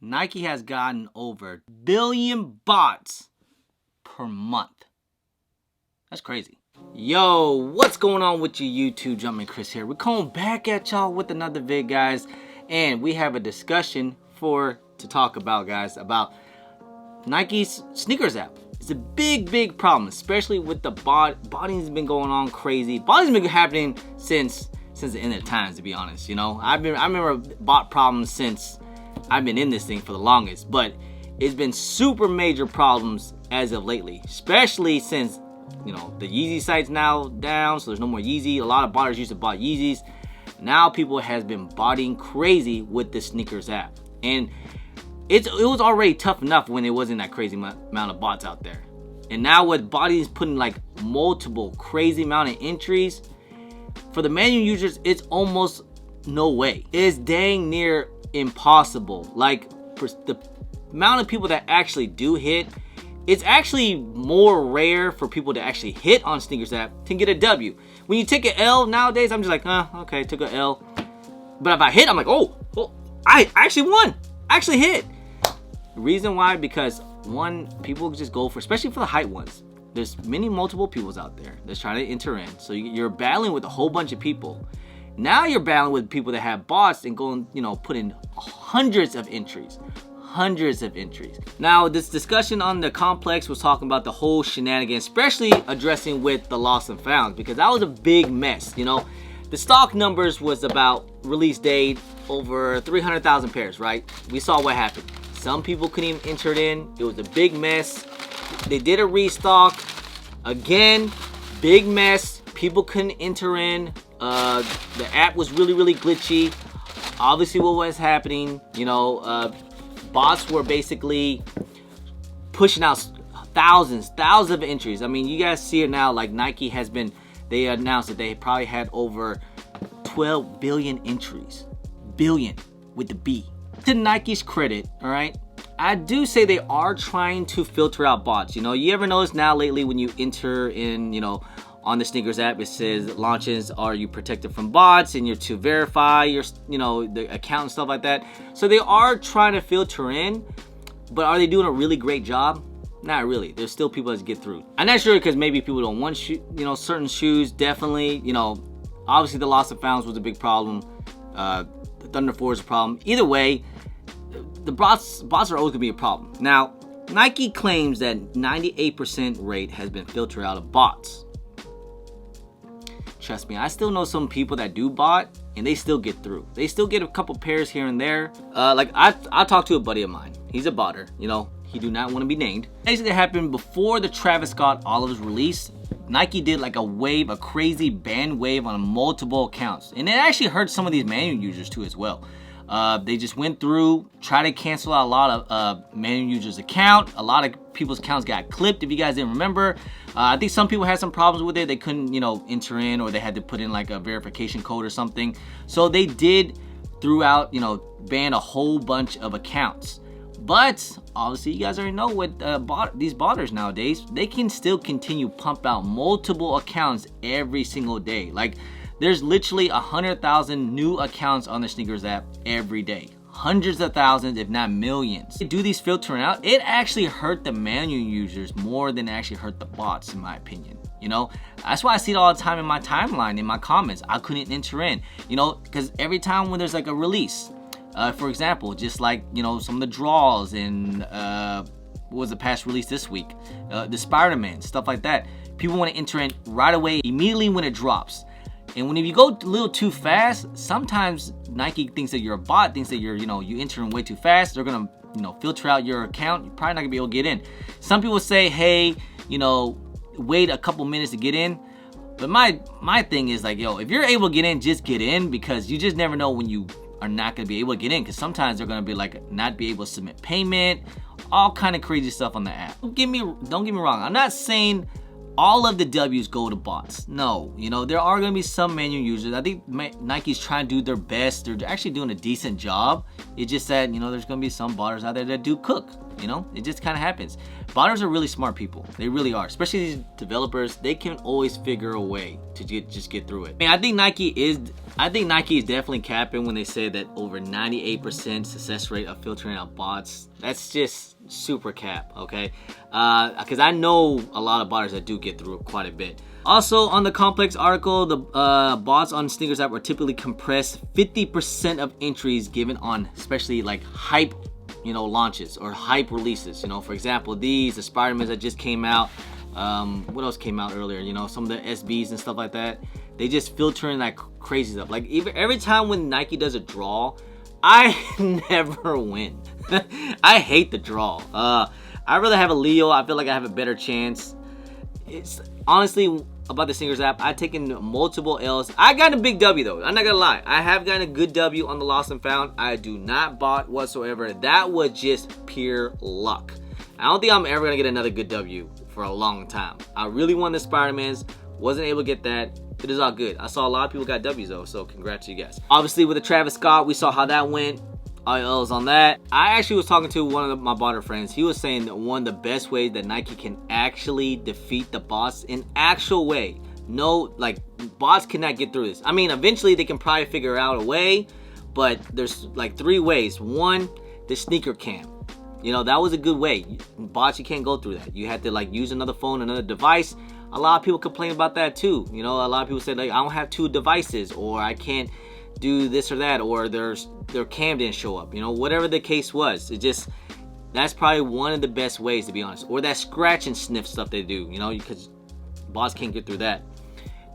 Nike has gotten over 1 billion bots per month. That's crazy. Yo, what's going on with you YouTube? Jumpman Chris here. We're coming back at y'all with another vid, guys. And we have a discussion to talk about, guys, about Nike's sneakers app. It's a big problem, especially with the botting's been going on crazy. Botting's been happening since the end of times, to be honest. You know, I remember bot problems since I've been in this thing for the longest, but it's been super major problems as of lately, especially since, you know, the Yeezy site's now down, so there's no more Yeezy. A lot of botters used to bot Yeezys. Now people has been botting crazy with the sneakers app, and it was already tough enough when there wasn't that crazy amount of bots out there. And now with botting putting like multiple crazy amount of entries, for the manual users, it's almost no way. It's dang near impossible. Like, the amount of people that actually do hit, it's actually more rare for people to actually hit on sneakers app to get a W. When you take an L nowadays, I'm just like, okay, took an L. But if I hit, I'm like, oh, I actually won. I actually hit. The reason why, because one, people just go for, especially for the height ones, there's multiple peoples out there that's trying to enter in. So you're battling with a whole bunch of people. Now you're battling with people that have bots and going, you know, put in hundreds of entries. Now, this discussion on the complex was talking about the whole shenanigan, especially addressing with the lost and found, because that was a big mess. You know, the stock numbers was about release date over 300,000 pairs, right? We saw what happened. Some people couldn't even enter it in. It was a big mess. They did a restock. Again, big mess. People couldn't enter in. The app was really glitchy. Obviously, what was happening, you know, bots were basically pushing out thousands of entries. I mean, you guys see it now. Like, Nike has been, they announced that they probably had over 12 billion entries. Billion with the B. To Nike's credit, all right, I do say they are trying to filter out bots. You know, you ever notice now lately when you enter in, you know, on the sneakers app, it says launches, are you protected from bots, and you're to verify your, you know, the account and stuff like that. So they are trying to filter in, but are they doing a really great job? Not really. There's still people that get through. I'm not sure, because maybe people don't want you know, certain shoes. Definitely, you know, obviously the lost and founds was a big problem. The Thunder 4 is a problem. Either way, the bots are always gonna be a problem. Now, Nike claims that 98% rate has been filtered out of bots. Trust me, I still know some people that do bot and they still get through. They still get a couple pairs here and there. Like I talked to a buddy of mine. He's a botter, you know. He do not want to be named. Basically, it happened before the Travis Scott Oliver's release. Nike did like a crazy ban wave on multiple accounts, and it actually hurt some of these manual users too as well. They just went through, tried to cancel out a lot of manual users' account. A lot of people's accounts got clipped, if you guys didn't remember. I think some people had some problems with it. They couldn't, you know, enter in, or they had to put in like a verification code or something. So they did, throughout, you know, ban a whole bunch of accounts. But obviously, you guys already know what these botters nowadays, they can still continue pump out multiple accounts every single day. Like, there's literally 100,000 new accounts on the sneakers app every day. Hundreds of thousands, if not millions. To do these filtering out, it actually hurt the manual users more than it actually hurt the bots, in my opinion. You know, that's why I see it all the time in my timeline, in my comments. I couldn't enter in, you know, because every time when there's like a release, for example, just like, you know, some of the draws in what was the past release this week, the Spider-Man, stuff like that. People want to enter in right away, immediately when it drops. And when if you go a little too fast, sometimes Nike thinks that you're a bot, thinks that you're, you know, you enter in way too fast. They're gonna, you know, filter out your account. You're probably not gonna be able to get in. Some people say, hey, you know, wait a couple minutes to get in. But my thing is like, yo, if you're able to get in, just get in, because you just never know when you are not gonna be able to get in, because sometimes they're gonna be like not be able to submit payment, all kind of crazy stuff on the app. Don't get me wrong. I'm not saying all of the W's go to bots. No, you know, there are going to be some manual users. I think Nike's trying to do their best. They're actually doing a decent job. It's just that, you know, there's going to be some botters out there that do cook. You know, it just kind of happens. Botters are really smart people. They really are. Especially these developers. They can always figure a way to just get through it. I mean, I think Nike is definitely capping when they say that over 98% success rate of filtering out bots. That's just super cap, okay? Because I know a lot of botters that do get through it quite a bit. Also, on the Complex article, the bots on Snkr app are typically compress 50% of entries given on especially like hype, you know, launches or hype releases. You know, for example, the Spider-Mans that just came out. What else came out earlier? You know, some of the SBs and stuff like that. They just filter in like crazy stuff. Like every time when Nike does a draw, I never win. I hate the draw. I'd rather have a Leo. I feel like I have a better chance. It's honestly about the Snkr app. I've taken multiple L's. I got a big W though. I'm not gonna lie. I have gotten a good W on the Lost and Found. I do not bot whatsoever. That was just pure luck. I don't think I'm ever gonna get another good W for a long time. I really won the Spider-Mans. Wasn't able to get that. It is all good. I saw a lot of people got W's though, so congrats to you guys. Obviously with the Travis Scott, we saw how that went. All L's on that. I actually was talking to one of my botter friends. He was saying that one of the best ways that Nike can actually defeat the bots in actual way. No, like bots cannot get through this. I mean, eventually they can probably figure out a way, but there's like 3 ways. One, the Snkr cam. You know, that was a good way. Bots, you can't go through that. You had to like use another phone, another device. A lot of people complain about that too. You know, a lot of people said like, I don't have 2 devices, or I can't do this or that, or their cam didn't show up. You know, whatever the case was, that's probably one of the best ways, to be honest. Or that scratch and sniff stuff they do, you know, because bots can't get through that.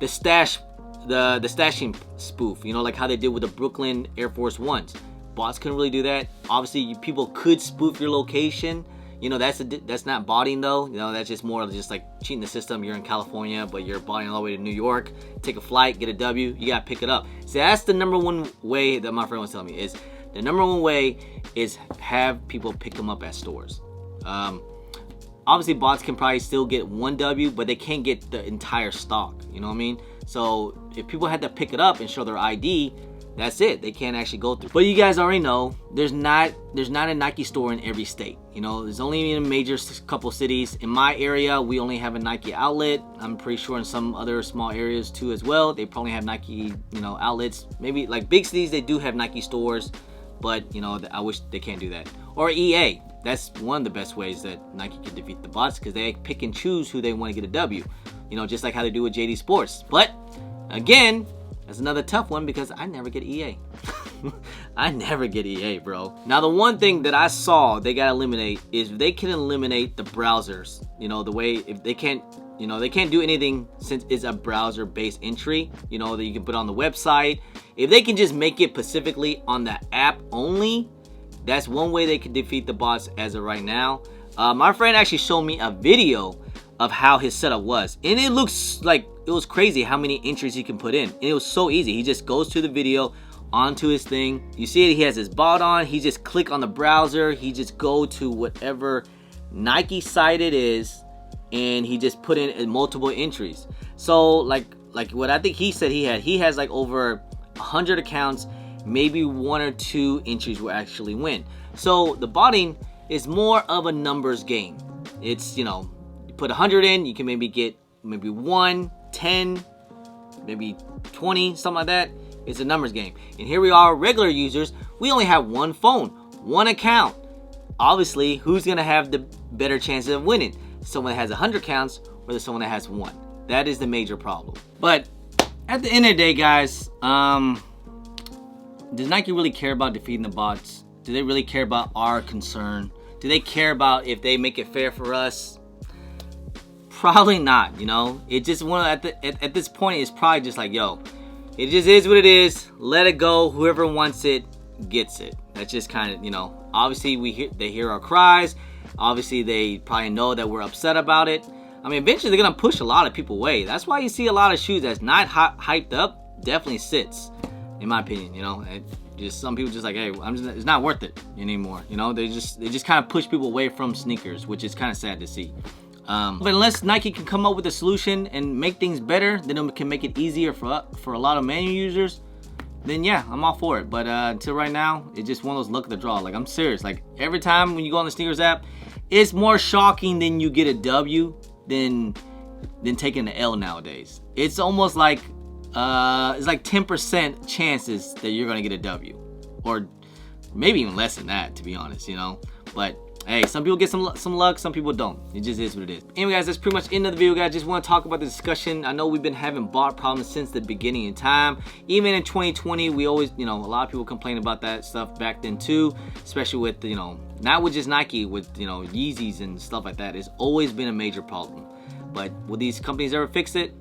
The stashing spoof, you know, like how they did with the Brooklyn Air Force Ones. Bots couldn't really do that. Obviously, people could spoof your location. You know, that's not botting though. You know, that's just more of just like cheating the system. You're in California, but you're botting all the way to New York. Take a flight, get a W, you gotta pick it up. See, that's the number one way that my friend was telling me is the number one way is have people pick them up at stores. Obviously, bots can probably still get 1 W, but they can't get the entire stock. You know what I mean? So if people had to pick it up and show their ID, that's it. They can't actually go through. But you guys already know there's not a Nike store in every state. You know, there's only in a major couple cities. In my area, we only have a Nike outlet. I'm pretty sure in some other small areas too as well. They probably have Nike, you know, outlets. Maybe like big cities, they do have Nike stores, but you know, I wish they can't do that. Or EA. That's one of the best ways that Nike can defeat the bots, because they pick and choose who they want to get a W. You know, just like how they do with JD Sports. But again, that's another tough one because I never get EA. I never get EA, bro. Now, the one thing that I saw they gotta eliminate is they can eliminate the browsers. You know, the way if they can't, you know, they can't do anything since it's a browser-based entry. You know, that you can put on the website. If they can just make it specifically on the app only, that's one way they can defeat the bots as of right now. My friend actually showed me a video of how his setup was, and it looks like it was crazy how many entries he can put in, and it was so easy. He just goes to the video, onto his thing. You see it, he has his bot on. He just click on the browser. He just go to whatever Nike site it is, and he just put in multiple entries. So like what I think he said he has like over 100 accounts. Maybe 1 or 2 entries will actually win. So the botting is more of a numbers game. It's, you know, you put 100 in, you can maybe get maybe 1, 10, maybe 20, something like that. It's a numbers game. And here we are, regular users. We only have 1 phone, 1 account. Obviously, who's gonna have the better chances of winning? Someone that has 100 accounts, or someone that has 1. That is the major problem. But at the end of the day, guys, does Nike really care about defeating the bots? Do they really care about our concern? Do they care about if they make it fair for us? Probably not, you know? It just at this point, it's probably just like, yo, it just is what it is. Let it go. Whoever wants it gets it. That's just kind of, you know, obviously they hear our cries. Obviously they probably know that we're upset about it. I mean, eventually they're gonna push a lot of people away. That's why you see a lot of shoes that's not hyped up definitely sits, in my opinion. You know, just some people just like, hey, it's not worth it anymore. You know, they just kind of push people away from sneakers, which is kind of sad to see. But unless Nike can come up with a solution and make things better, then it can make it easier for a lot of manual users. then yeah, I'm all for it. But until right now, it's just one of those luck of the draw. Like, I'm serious. like every time when you go on the Snkrs app, it's more shocking than you get a W than taking the L nowadays. It's almost like it's like 10% chances that you're gonna get a W, or maybe even less than that, to be honest, you know. But hey, some people get some luck, some people don't. It just is what it is. Anyway, guys, that's pretty much the end of the video, guys. Just want to talk about the discussion. I know we've been having bot problems since the beginning in time. Even in 2020, we always, you know, a lot of people complain about that stuff back then too, especially with, you know, not with just Nike, with, you know, Yeezys and stuff like that. It's always been a major problem. But will these companies ever fix it?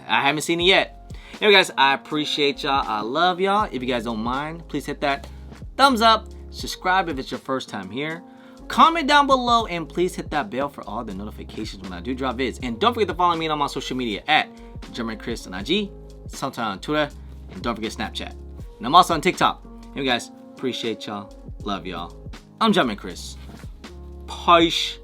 I haven't seen it yet. Anyway, guys, I appreciate y'all. I love y'all. If you guys don't mind, please hit that thumbs up. Subscribe if it's your first time here. Comment down below, and please hit that bell for all the notifications when I do drop vids. And don't forget to follow me on my social media at GermanChris on IG, sometime on Twitter, and don't forget Snapchat. And I'm also on TikTok. Anyway, guys, appreciate y'all. Love y'all. I'm GermanChris. Peace.